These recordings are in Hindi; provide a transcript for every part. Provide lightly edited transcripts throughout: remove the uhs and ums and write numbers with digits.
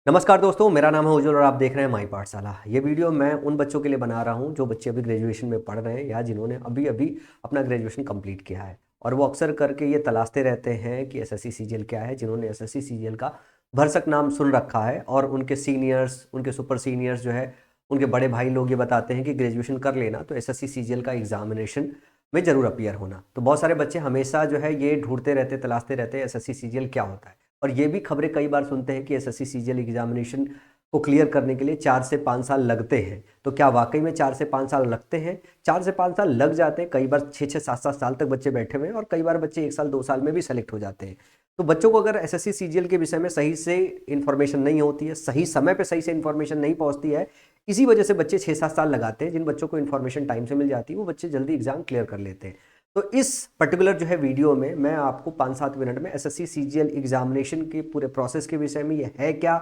नमस्कार दोस्तों, मेरा नाम है उज्जवल और आप देख रहे हैं माई पाठशाला। ये वीडियो मैं उन बच्चों के लिए बना रहा हूँ जो बच्चे अभी ग्रेजुएशन में पढ़ रहे हैं या जिन्होंने अभी अभी अपना ग्रेजुएशन कंप्लीट किया है और वो अक्सर करके ये तलाशते रहते हैं कि एसएससी सीजीएल क्या है। जिन्होंने एसएससी सीजीएल का भरसक नाम सुन रखा है और उनके सीनियर्स, उनके सुपर सीनियर्स जो है, उनके बड़े भाई लोग ये बताते हैं कि ग्रेजुएशन कर लेना तो एसएससी सीजीएल का एग्जामिनेशन में ज़रूर अपीयर होना। तो बहुत सारे बच्चे हमेशा जो है ये ढूंढते रहते, तलाशते रहते हैं एसएससी सीजीएल क्या होता है। और ये भी खबरें कई बार सुनते हैं कि एसएससी सीजीएल एग्जामिनेशन को क्लियर करने के लिए 4 से 5 साल लगते हैं। तो क्या वाकई में 4 से 5 साल लगते हैं? 4 से 5 साल लग जाते हैं। कई बार 6-6, 7-7 साल तक बच्चे बैठे हुए हैं और कई बार बच्चे 1 साल 2 साल में भी सेलेक्ट हो जाते हैं। तो बच्चों को अगर एसएससी सीजीएल के विषय में सही से इन्फॉर्मेशन नहीं होती है, सही समय पे सही से इन्फॉर्मेशन नहीं पहुंचती है, इसी वजह से बच्चे 6-7 साल लगाते हैं। जिन बच्चों को इन्फॉर्मेशन टाइम से मिल जाती है वो बच्चे जल्दी एग्जाम क्लियर कर लेते हैं। तो इस पर्टिकुलर जो है वीडियो में मैं आपको 5-7 मिनट में एसएससी सीजीएल एग्जामिनेशन के पूरे प्रोसेस के विषय में, ये है क्या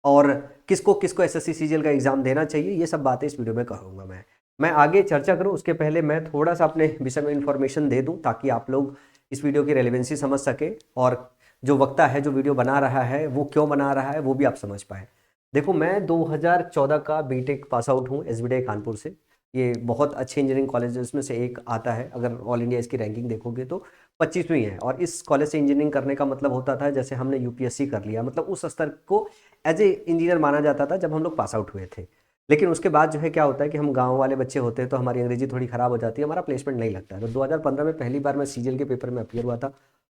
और किसको किसको एसएससी सीजीएल का एग्जाम देना चाहिए, ये सब बातें इस वीडियो में करूंगा। मैं आगे चर्चा करूं उसके पहले मैं थोड़ा सा अपने विषय में इन्फॉर्मेशन दे दूं ताकि आप लोग इस वीडियो की रेलेवेंसी समझ सके और जो वक्ता है, जो वीडियो बना रहा है, वो क्यों बना रहा है वो भी आप समझ पाए। देखो, मैं 2014 का बीटेक पास आउट हूँ एसबीडी कानपुर से। ये बहुत अच्छे इंजीनियरिंग कॉलेजेस में से एक आता है। अगर ऑल इंडिया इसकी रैंकिंग देखोगे तो 25वीं है। और इस कॉलेज से इंजीनियरिंग करने का मतलब होता था जैसे हमने यूपीएससी कर लिया, मतलब उस स्तर को एज ए इंजीनियर माना जाता था जब हम लोग पास आउट हुए थे। लेकिन उसके बाद जो है क्या होता है कि हम गाँव वाले बच्चे होते हैं तो हमारी अंग्रेजी थोड़ी ख़राब हो जाती है, हमारा प्लेसमेंट नहीं लगता है। तो 2015 में पहली बार मैं सीजीएल के पेपर में अपीयर हुआ था,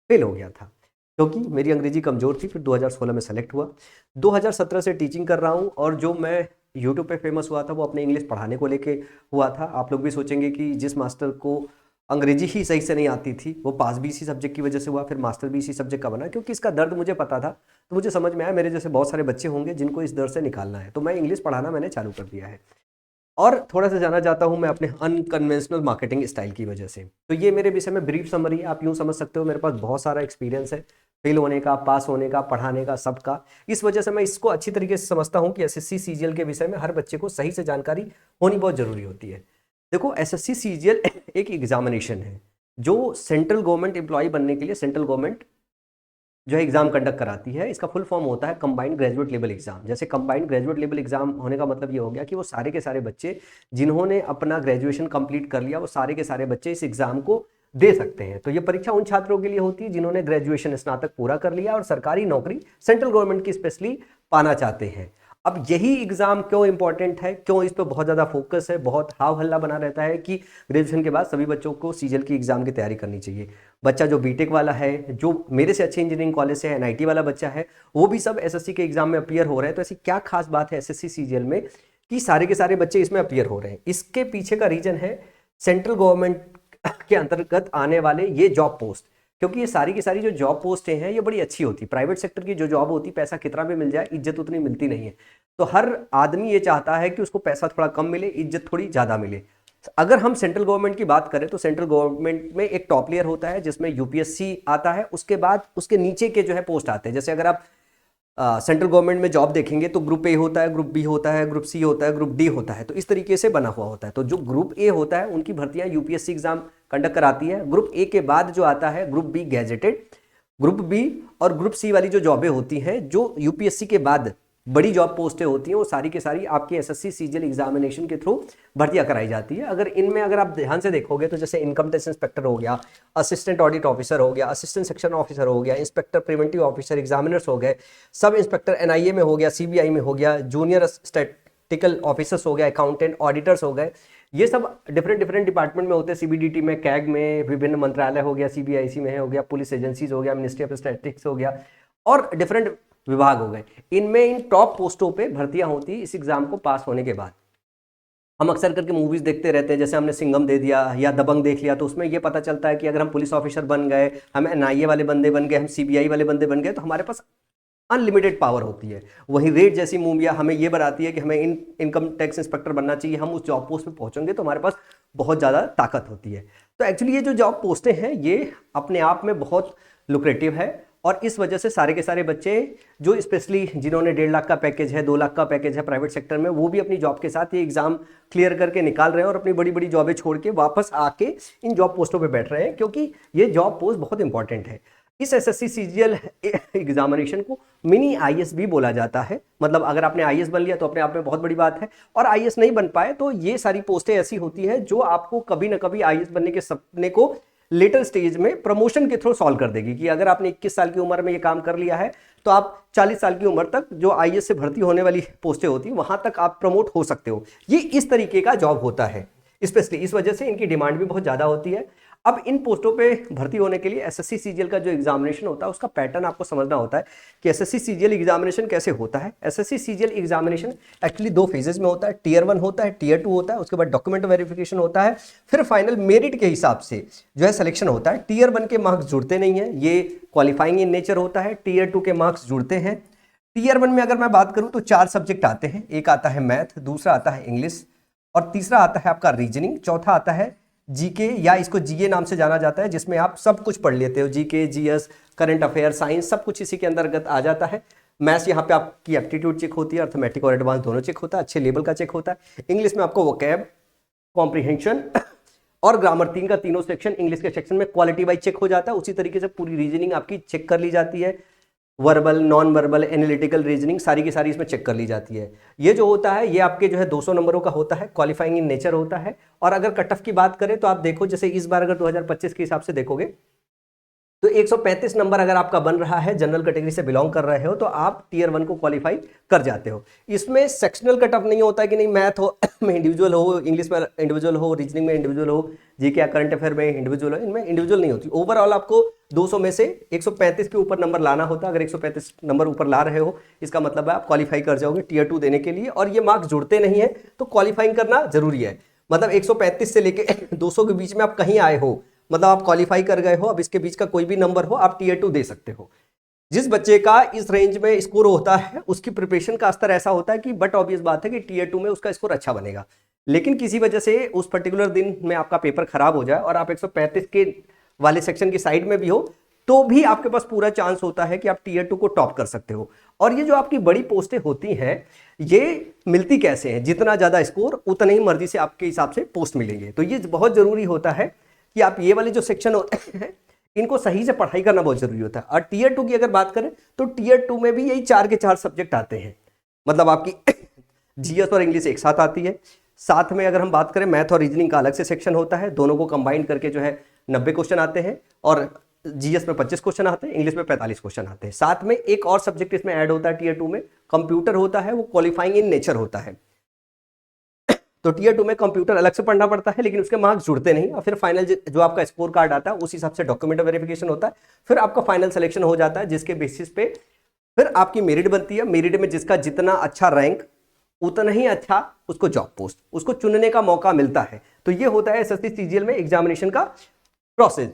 फेल हो गया था क्योंकि मेरी अंग्रेजी कमज़ोर थी। फिर 2016 में सेलेक्ट हुआ, 2017 से टीचिंग कर रहा हूँ। और जो मैं यूट्यूब पे फेमस हुआ था वो अपने इंग्लिश पढ़ाने को लेके हुआ था। आप लोग भी सोचेंगे कि जिस मास्टर को अंग्रेजी ही सही से नहीं आती थी वो पास भी इसी सब्जेक्ट की वजह से हुआ, फिर मास्टर भी इसी सब्जेक्ट का बना। क्योंकि इसका दर्द मुझे पता था तो मुझे समझ में आया मेरे जैसे बहुत सारे बच्चे होंगे जिनको इस दर्द से निकालना है, तो मैं इंग्लिश पढ़ाना मैंने चालू कर दिया है। और थोड़ा सा जाना चाहता हूँ मैं अपने अनकन्वेंशनल मार्केटिंग स्टाइल की वजह से। तो ये मेरे विषय में ब्रीफ समरी है। आप यूँ समझ सकते हो मेरे पास बहुत सारा एक्सपीरियंस है, फेल होने का, पास होने का, पढ़ाने का, सबका। इस वजह से मैं इसको अच्छी तरीके से समझता हूँ कि एसएससी सीजीएल के विषय में हर बच्चे को सही से जानकारी होनी बहुत जरूरी होती है। देखो, एसएससी सीजीएल एक एग्जामिनेशन है जो सेंट्रल गवर्नमेंट एम्प्लॉय बनने के लिए सेंट्रल गवर्नमेंट जो है एग्जाम कंडक्ट कराती है। इसका फुल फॉर्म होता है कंबाइंड ग्रेजुएट लेवल एग्जाम। जैसे कंबाइंड ग्रेजुएट लेवल एग्जाम होने का मतलब ये हो गया कि वो सारे के सारे बच्चे जिन्होंने अपना ग्रेजुएशन कंप्लीट कर लिया वो सारे के सारे बच्चे इस एग्जाम को दे सकते हैं। तो ये परीक्षा उन छात्रों के लिए होती है जिन्होंने ग्रेजुएशन स्नातक पूरा कर लिया और सरकारी नौकरी सेंट्रल गवर्नमेंट की स्पेशली पाना चाहते हैं। अब यही एग्जाम क्यों इंपॉर्टेंट है, क्यों इस पर बहुत ज़्यादा फोकस है, बहुत हाव हल्ला बना रहता है कि ग्रेजुएशन के बाद सभी बच्चों को सीजीएल की एग्जाम की तैयारी करनी चाहिए। बच्चा जो बीटेक वाला है, जो मेरे से अच्छे इंजीनियरिंग कॉलेज से है, एनआईटी वाला बच्चा है, वो भी सब एसएससी के एग्जाम में अपीयर हो रहे हैं। तो ऐसी क्या खास बात है एसएससी सीजीएल में कि सारे के सारे बच्चे इसमें अपीयर हो रहे हैं? इसके पीछे का रीजन है सेंट्रल गवर्नमेंट के अंतर्गत आने वाले ये जॉब पोस्ट। क्योंकि ये सारी की सारी जो जॉब पोस्टें हैं ये बड़ी अच्छी होती। प्राइवेट सेक्टर की जो जॉब होती, पैसा कितना भी मिल जाए, इज्जत उतनी मिलती नहीं है। तो हर आदमी ये चाहता है कि उसको पैसा थोड़ा कम मिले, इज्जत थोड़ी ज़्यादा मिले। अगर हम सेंट्रल गवर्नमेंट की बात करें तो सेंट्रल गवर्नमेंट में एक टॉप लेयर होता है जिसमें यूपीएससी आता है, उसके बाद उसके नीचे के जो है पोस्ट आते हैं। जैसे अगर आप सेंट्रल गवर्नमेंट में जॉब देखेंगे तो ग्रुप ए होता है, ग्रुप बी होता है, ग्रुप सी होता है, ग्रुप डी होता है। तो इस तरीके से बना हुआ होता है। तो जो ग्रुप ए होता है उनकी भर्तियां यूपीएससी एग्जाम कंडक्ट कराती है। ग्रुप ए के बाद जो आता है group B gazetted, group B और ग्रुप सी वाली जो जॉबें होती हैं जो यूपीएससी के बाद बड़ी जॉब पोस्टें होती हैं, वो सारी के सारी आपकी एसएससी सीजीएल एग्जामिनेशन के थ्रू भर्तियां कराई जाती है। अगर इनमें अगर आप ध्यान से देखोगे तो जैसे इनकम टैक्स इंस्पेक्टर हो गया, असिस्टेंट ऑडिट ऑफिसर हो गया, असिस्टेंट सेक्शन ऑफिसर हो गया, इंस्पेक्टर प्रिवेंटिव ऑफिसर, एग्जामिनर्स हो गए, सब इंस्पेक्टर एनआईए में हो गया, सीबीआई में हो गया, जूनियर स्टैटिस्टिकल ऑफिसर्स हो गया, अकाउंटेंट, ऑडिटर्स हो गए। ये सब डिफरेंट डिफरेंट डिपार्टमेंट में होते हैं। सीबीडीटी में, कैग में, विभिन्न मंत्रालय हो गया, सीबीआईसी में हो गया, पुलिस एजेंसीज हो गया, मिनिस्ट्री ऑफ स्टैटिस्टिक्स हो गया और डिफरेंट विभाग हो गए। इनमें इन टॉप पोस्टों पे भर्तियां होती इस एग्जाम को पास होने के बाद। हम अक्सर करके मूवीज देखते रहते हैं, जैसे हमने सिंघम दे दिया या दबंग देख लिया, तो उसमें ये पता चलता है कि अगर हम पुलिस ऑफिसर बन गए, हम एनआईए वाले बंदे बन गए, हम सीबीआई वाले बंदे बन गए, तो हमारे पास अनलिमिटेड पावर होती है। वहीं रेड जैसी मूवियाँ हमें ये बताती है कि हमें इनकम टैक्स इंस्पेक्टर बनना चाहिए, हम उस जॉब पोस्ट पे पहुंचेंगे तो हमारे पास बहुत ज़्यादा ताकत होती है। तो एक्चुअली ये जो जॉब पोस्टें हैं ये अपने आप में बहुत लुक्रेटिव है और इस वजह से सारे के सारे बच्चे जो स्पेशली जिन्होंने 1.5 लाख का पैकेज है, 2 लाख का पैकेज है प्राइवेट सेक्टर में, वो भी अपनी जॉब के साथ ये एग्जाम क्लियर करके निकाल रहे हैं और अपनी बड़ी बड़ी जॉबें छोड़ के वापस आके इन जॉब पोस्टों पे बैठ रहे हैं, क्योंकि ये जॉब पोस्ट बहुत इंपॉर्टेंट है। इस एसएससी सीजीएल एग्जामिनेशन को मिनी आईएएस भी बोला जाता है। मतलब अगर आपने आईएएस बन लिया तो अपने आप में बहुत बड़ी बात है, और आईएएस नहीं बन पाए तो ये सारी पोस्टें ऐसी होती हैं जो आपको कभी ना कभी आईएएस बनने के सपने को लेटर स्टेज में प्रमोशन के थ्रू सॉल्व कर देगी। कि अगर आपने 21 साल की उम्र में ये काम कर लिया है तो आप 40 साल की उम्र तक जो आईएएस से भर्ती होने वाली पोस्टें होती हैं वहां तक आप प्रमोट हो सकते हो। ये इस तरीके का जॉब होता है, स्पेशली इस वजह से इनकी डिमांड भी बहुत ज़्यादा होती है। अब इन पोस्टों पे भर्ती होने के लिए एसएससी सीजीएल का जो एग्जामिनेशन होता है उसका पैटर्न आपको समझना होता है कि एसएससी सीजीएल एग्जामिनेशन कैसे होता है। SSC CGL examination actually 2 phases में होता है, टीयर 1 होता है, टीयर 2 होता है, उसके बाद डॉक्यूमेंट वेरिफिकेशन होता है, फिर फाइनल मेरिट के हिसाब से जो है सिलेक्शन होता है। टीयर 1 के मार्क्स जुड़ते नहीं है, ये क्वालिफाइंग इन नेचर होता है। टीयर 2 के मार्क्स जुड़ते हैं। टीयर 1 में अगर मैं बात करूं तो 4 सब्जेक्ट आते हैं। एक आता है मैथ, दूसरा आता है इंग्लिश, और तीसरा आता है आपका रीजनिंग, चौथा आता है जीके या इसको जीए नाम से जाना जाता है, जिसमें आप सब कुछ पढ़ लेते हो। GK, GS, current affair, science, सब कुछ इसी के अंतर्गत आ जाता है। मैथ्स यहाँ पे आपकी एप्टीट्यूड चेक होती है, अर्थमेटिक और एडवांस दोनों चेक होता है, अच्छे लेवल का चेक होता है। इंग्लिश में आपको वोकैब, कॉम्प्रिहेंशन और ग्रामर, तीन का तीनों सेक्शन इंग्लिश के सेक्शन में क्वालिटी वाइज चेक हो जाता है। उसी तरीके से पूरी रीजनिंग आपकी चेक कर ली जाती है। Verbal, non verbal, analytical reasoning सारी की सारी इसमें चेक कर ली जाती है। ये जो होता है ये आपके जो है 200 नंबरों का होता है, क्वालिफाइंग इन नेचर होता है। और अगर कट ऑफ की बात करें तो आप देखो जैसे इस बार अगर 2025 के हिसाब से देखोगे तो 135 नंबर अगर आपका बन रहा है, जनरल कैटेगरी से बिलोंग कर रहे हो तो आप टीयर 1 को क्वालिफाई कर जाते हो। इसमें सेक्शनल कट ऑफ नहीं होता है कि नहीं मैथ हो में इंडिविजुअल हो, इंग्लिश में इंडिविजुअल हो, रीजनिंग में इंडिविजुअल हो, जीके या करंट अफेयर में इंडिविजुअल हो, इनमें इंडिविजुअल नहीं होती। ओवरऑल आपको 200 में से 135 के ऊपर नंबर लाना होता है। अगर 135 नंबर ऊपर ला रहे हो इसका मतलब है आप क्वालिफाई कर जाओगे टीयर 2 देने के लिए। और ये मार्क्स जुड़ते नहीं है तो क्वालिफाइंग करना जरूरी है। मतलब 135 से लेके 200 के बीच में आप कहीं आए हो, मतलब आप क्वालिफाई कर गए हो, अब इसके बीच का कोई भी नंबर हो आप टीयर 2 दे सकते हो। जिस बच्चे का इस रेंज में स्कोर होता है उसकी प्रिपरेशन का स्तर ऐसा होता है कि बट ऑब्वियस बात है कि टीयर 2 में उसका स्कोर अच्छा बनेगा। लेकिन किसी वजह से उस पर्टिकुलर दिन में आपका पेपर खराब हो जाए और आप 135 के वाले सेक्शन की साइड में भी हो तो भी आपके पास पूरा चांस होता है कि आप टीयर 2 को टॉप कर सकते हो। और ये जो आपकी बड़ी पोस्टें होती हैं ये मिलती कैसे हैं, जितना ज्यादा स्कोर उतना ही मर्जी से आपके हिसाब से पोस्ट मिलेंगे। तो ये बहुत जरूरी होता है कि आप ये वाले जो सेक्शन होते हैं इनको सही से पढ़ाई करना बहुत जरूरी होता है। और टीयर 2 की अगर बात करें तो टीयर 2 में भी यही 4 के 4 सब्जेक्ट आते हैं। मतलब आपकी जीएस और इंग्लिश एक साथ आती है। साथ में अगर हम बात करें मैथ और रीजनिंग का अलग से सेक्शन होता है, दोनों को कंबाइन करके जो है 90 क्वेश्चन आते हैं। और जीएस में 25 क्वेश्चन आते हैं, इंग्लिश में 45 क्वेश्चन आते हैं। साथ में एक और सब्जेक्ट इसमें ऐड होता है टीयर 2 में, कंप्यूटर होता है, वो क्वालिफाइंग इन नेचर होता है। तो टीयर 2 में कंप्यूटर अलग से पढ़ना पड़ता है लेकिन उसके मार्क्स जुड़ते नहीं। और फिर फाइनल जो आपका स्कोर कार्ड आता है उस हिसाब से डॉक्यूमेंट वेरिफिकेशन होता है, फिर आपका फाइनल सिलेक्शन हो जाता है, जिसके बेसिस पे फिर आपकी मेरिट बनती है। मेरिट में जिसका जितना अच्छा रैंक उतना ही अच्छा उसको जॉब पोस्ट, उसको चुनने का मौका मिलता है। तो ये होता है एसएससी सीजीएल में एग्जामिनेशन का प्रोसेस।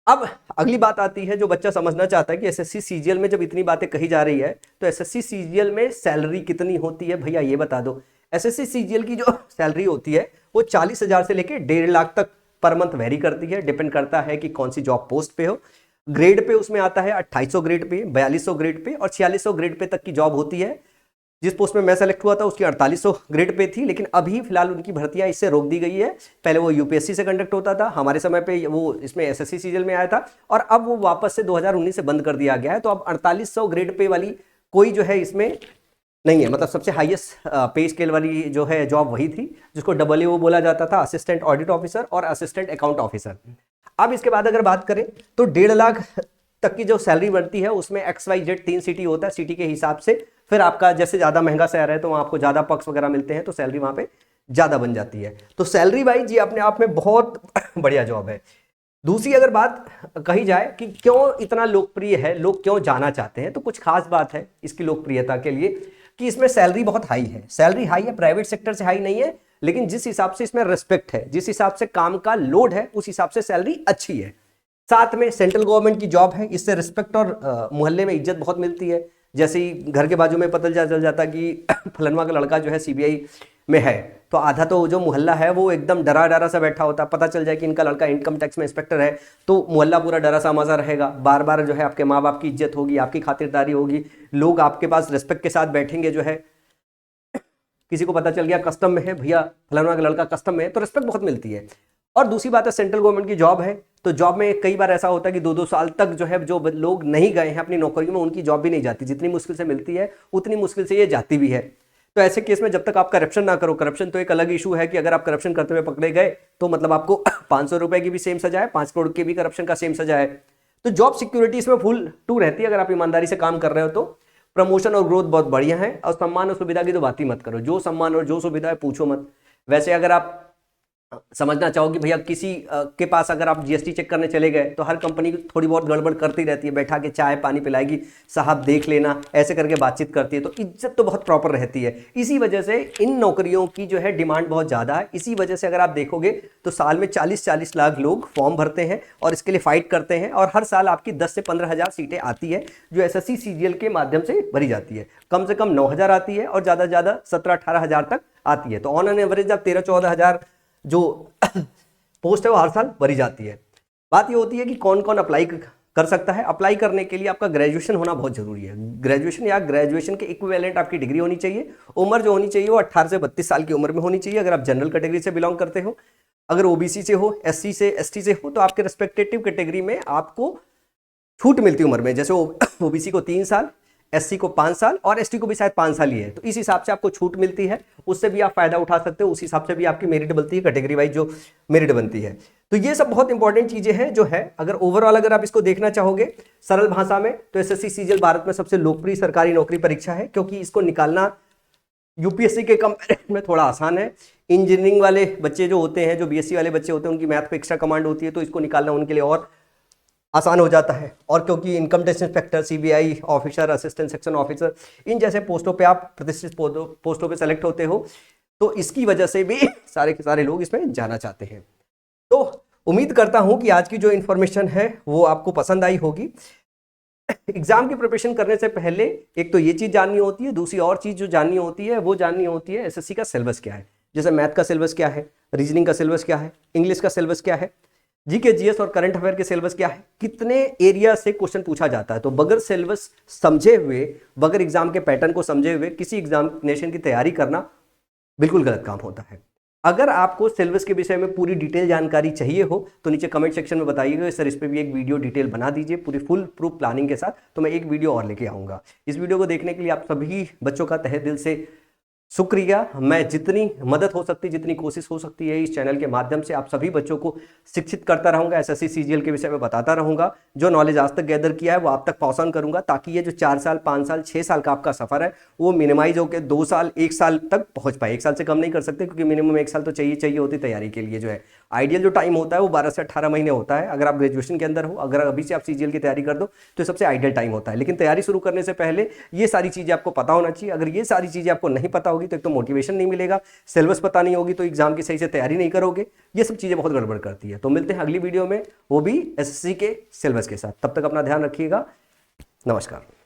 अब अगली बात आती है जो बच्चा समझना चाहता है कि एसएससी सीजीएल में जब इतनी बातें कही जा रही है तो एसएससी सीजीएल में सैलरी कितनी होती है, भैया ये बता दो। एसएससी सीजीएल की जो सैलरी होती है वो 40,000 से लेके 1.5 लाख तक पर मंथ वेरी करती है। डिपेंड करता है कि कौन सी जॉब पोस्ट पे हो। ग्रेड पे उसमें आता है 2800 ग्रेड पे, 4200 ग्रेड पे और 4600 ग्रेड पे तक की जॉब होती है। जिस पोस्ट में मैं सेलेक्ट हुआ था उसकी 4800 ग्रेड पे थी, लेकिन अभी फिलहाल उनकी भर्तियां इससे रोक दी गई है। पहले वो यूपीएससी से कंडक्ट होता था, हमारे समय पे वो इसमें एसएससी सीजीएल में आया था, और अब वो वापस से 2019 से बंद कर दिया गया है। तो अब 4800 ग्रेड पे वाली कोई जो है इसमें नहीं है। मतलब सबसे हाईएस्ट पे स्केल वाली जो है जॉब वही थी जिसको AAO बोला जाता था, असिस्टेंट ऑडिट ऑफिसर और असिस्टेंट अकाउंट ऑफिसर। अब इसके बाद अगर बात करें तो 1.5 लाख तक की जो सैलरी बढ़ती है उसमें XYZ 3 सिटी होता है। सिटी के हिसाब से फिर आपका जैसे ज़्यादा महंगा शहर है तो वहाँ आपको ज़्यादा पर्क्स वगैरह मिलते हैं, तो सैलरी वहाँ पे ज़्यादा बन जाती है। तो सैलरी वाइज ये अपने आप में बहुत बढ़िया जॉब है। दूसरी अगर बात कही जाए कि क्यों इतना लोकप्रिय है, लोग क्यों जाना चाहते हैं, तो कुछ खास बात है इसकी लोकप्रियता के लिए कि इसमें सैलरी बहुत हाई है। सैलरी हाई है, प्राइवेट सेक्टर से हाई नहीं है, लेकिन जिस हिसाब से इसमें रिस्पेक्ट है, जिस हिसाब से काम का लोड है, उस हिसाब से सैलरी अच्छी है। साथ में सेंट्रल गवर्नमेंट की जॉब है, इससे रिस्पेक्ट और मोहल्ले में इज्जत बहुत मिलती है। जैसे ही घर के बाजू में पता चल जाता कि फलनवा का लड़का जो है सीबीआई में है, तो आधा तो जो मोहल्ला है वो एकदम डरा डरा सा बैठा होता है। पता चल जाए कि इनका लड़का इनकम टैक्स में इंस्पेक्टर है तो मोहल्ला पूरा डरा सा मजा रहेगा। बार बार जो है आपके माँ बाप की इज्जत होगी, आपकी खातिरदारी होगी, लोग आपके पास रिस्पेक्ट के साथ बैठेंगे। जो है किसी को पता चल गया कस्टम में है, भैया फलाना का लड़का कस्टम में है, तो रिस्पेक्ट बहुत मिलती है। और दूसरी बात है सेंट्रल गवर्नमेंट की जॉब है, तो जॉब में कई बार ऐसा होता है कि 2-2 साल तक जो है जो लोग नहीं गए हैं अपनी नौकरी में उनकी जॉब भी नहीं जाती, जितनी मुश्किल से मिलती है उतनी मुश्किल से ये जाती भी है। तो ऐसे केस में जब तक आप करप्शन ना करो, करप्शन तो एक अलग इशू है कि अगर आप करप्शन करते हुए पकड़े गए तो मतलब आपको 500 रुपए की भी सेम सजा है, 5 करोड़ की भी करप्शन का सेम सजा है। तो जॉब सिक्योरिटी इसमें फुल टू रहती है अगर आप ईमानदारी से काम कर रहे हो तो। प्रमोशन और ग्रोथ बहुत बढ़िया है, और सम्मान और सुविधा की तो बात ही मत करो, जो सम्मान और जो सुविधा है पूछो मत। वैसे अगर आप समझना चाहो कि भैया किसी के पास अगर आप जीएसटी चेक करने चले गए तो हर कंपनी थोड़ी बहुत गड़बड़ करती रहती है, बैठा के चाय पानी पिलाएगी, साहब देख लेना, ऐसे करके बातचीत करती है, तो इज्जत तो बहुत प्रॉपर रहती है। इसी वजह से इन नौकरियों की जो है डिमांड बहुत ज़्यादा है। इसी वजह से अगर आप देखोगे तो साल में 40-40 लाख लोग फॉर्म भरते हैं और इसके लिए फाइट करते हैं, और हर साल आपकी 10 से 15 हज़ार सीटें आती है जो एसएससी सीजीएल के माध्यम से भरी जाती है। कम से कम 9,000 आती है और ज़्यादा से ज़्यादा 17-18 हज़ार तक आती है। तो ऑन एन एवरेज आप 13-14 हज़ार जो पोस्ट है वो हर साल भरी जाती है। बात ये होती है कि कौन कौन अप्लाई कर सकता है। अप्लाई करने के लिए आपका ग्रेजुएशन होना बहुत जरूरी है। ग्रेजुएशन या ग्रेजुएशन के इक्विवेलेंट आपकी डिग्री होनी चाहिए। उम्र जो होनी चाहिए वो 18 से 32 साल की उम्र में होनी चाहिए अगर आप जनरल कैटेगरी से बिलोंग करते हो। अगर ओबीसी से हो, एससी से, एसटी से हो तो आपके रेस्पेक्टेटिव कैटेगरी में आपको छूट मिलती है उम्र में। जैसे ओबीसी को 3 साल, एससी को 5 साल और एसटी को भी शायद 5 साल ही है, तो इस हिसाब से आपको छूट मिलती है, उससे भी आप फायदा उठा सकते हो, उस हिसाब से भी आपकी मेरिट बनती है, कैटेगरी वाइज जो मेरिट बनती है। तो ये सब बहुत इंपॉर्टेंट चीजें हैं जो है। अगर ओवरऑल अगर आप इसको देखना चाहोगे सरल भाषा में तो एसएससी सीजीएल भारत में सबसे लोकप्रिय सरकारी नौकरी परीक्षा है, क्योंकि इसको निकालना यूपीएससी के कंपैरिजन में थोड़ा आसान है। इंजीनियरिंग वाले बच्चे जो होते हैं, जो बीएससी वाले बच्चे होते हैं, उनकी मैथ पे एक्स्ट्रा कमांड होती है, तो इसको निकालना उनके लिए और आसान हो जाता है। और क्योंकि income tax inspector, CBI officer, assistant section officer, इन जैसे पोस्टों पे आप प्रतिष्ठित पोस्टों पे सेलेक्ट होते हो, तो इसकी वजह से भी सारे के सारे लोग इसमें जाना चाहते हैं। तो उम्मीद करता हूं कि आज की जो इन्फॉर्मेशन है वो आपको पसंद आई होगी। एग्जाम की प्रिपरेशन करने से पहले एक तो ये चीज जाननी होती है, दूसरी और चीज जो जाननी होती है वो जाननी होती है एसएससी का सिलेबस क्या है। जैसे मैथ का सिलेबस क्या है, रीजनिंग का सिलेबस क्या है, इंग्लिश का सिलेबस क्या है, जीके जीएस और करंट अफेयर के सिलेबस क्या है, कितने एरिया से क्वेश्चन पूछा जाता है। तो बगैर सिलेबस समझे हुए, बगैर एग्जाम के पैटर्न को समझे हुए किसी एग्जामिनेशन की तैयारी करना बिल्कुल गलत काम होता है। अगर आपको सिलेबस के विषय में पूरी डिटेल जानकारी चाहिए हो तो नीचे कमेंट सेक्शन में बताइएगा, सर इस पे भी एक वीडियो डिटेल बना दीजिए पूरी फुल प्रूफ प्लानिंग के साथ, तो मैं एक वीडियो और लेके आऊँगा। इस वीडियो को देखने के लिए आप सभी बच्चों का तहे दिल से शुक्रिया। मैं जितनी मदद हो सकती, जितनी कोशिश हो सकती है इस चैनल के माध्यम से आप सभी बच्चों को शिक्षित करता रहूंगा, एसएससी सीजीएल के विषय में बताता रहूंगा। जो नॉलेज आज तक गैदर किया है वो आप तक पास ऑन करूंगा, ताकि ये जो 4 साल, 5 साल, 6 साल का आपका सफर है वो मिनिमाइज होकर 2 साल, 1 साल तक पहुंच पाए। 1 साल से कम नहीं कर सकते, क्योंकि मिनिमम 1 साल तो चाहिए होती तैयारी के लिए। जो है आइडियल जो टाइम होता है वो 12 से 18 महीने होता है अगर आप ग्रेजुएशन के अंदर हो। अगर अभी से आप सीजीएल की तैयारी कर दो तो सबसे आइडियल टाइम होता है। लेकिन तैयारी शुरू करने से पहले ये सारी चीजें आपको पता होना चाहिए। अगर ये सारी चीजें आपको नहीं पता होगी तो एक तो मोटिवेशन नहीं मिलेगा, सिलेबस पता नहीं होगी तो एग्जाम की सही से तैयारी नहीं करोगे। ये सब चीजें बहुत गड़बड़ करती है। तो मिलते हैं अगली वीडियो में, वो भी एसएससी के सिलेबस के साथ। तब तक अपना ध्यान रखिएगा। नमस्कार।